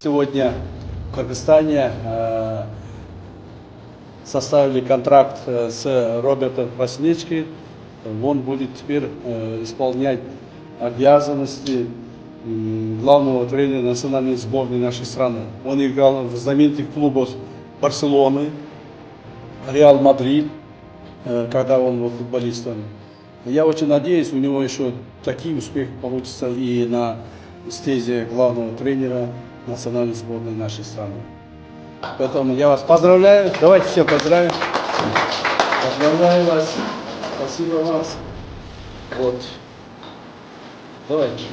Сегодня в Кыргызстане составили контракт с Робертом Краснички. Он будет теперь исполнять обязанности главного тренера национальной сборной нашей страны. Он играл в знаменитых клубах Барселоны, Реал Мадрид, когда он был футболистом. Я очень надеюсь, у него еще такие успехи получатся и на стезе главного тренера национальной сборной нашей страны. Поэтому я вас поздравляю. Давайте все поздравим. Поздравляю вас. Спасибо вам. Вот. Давайте.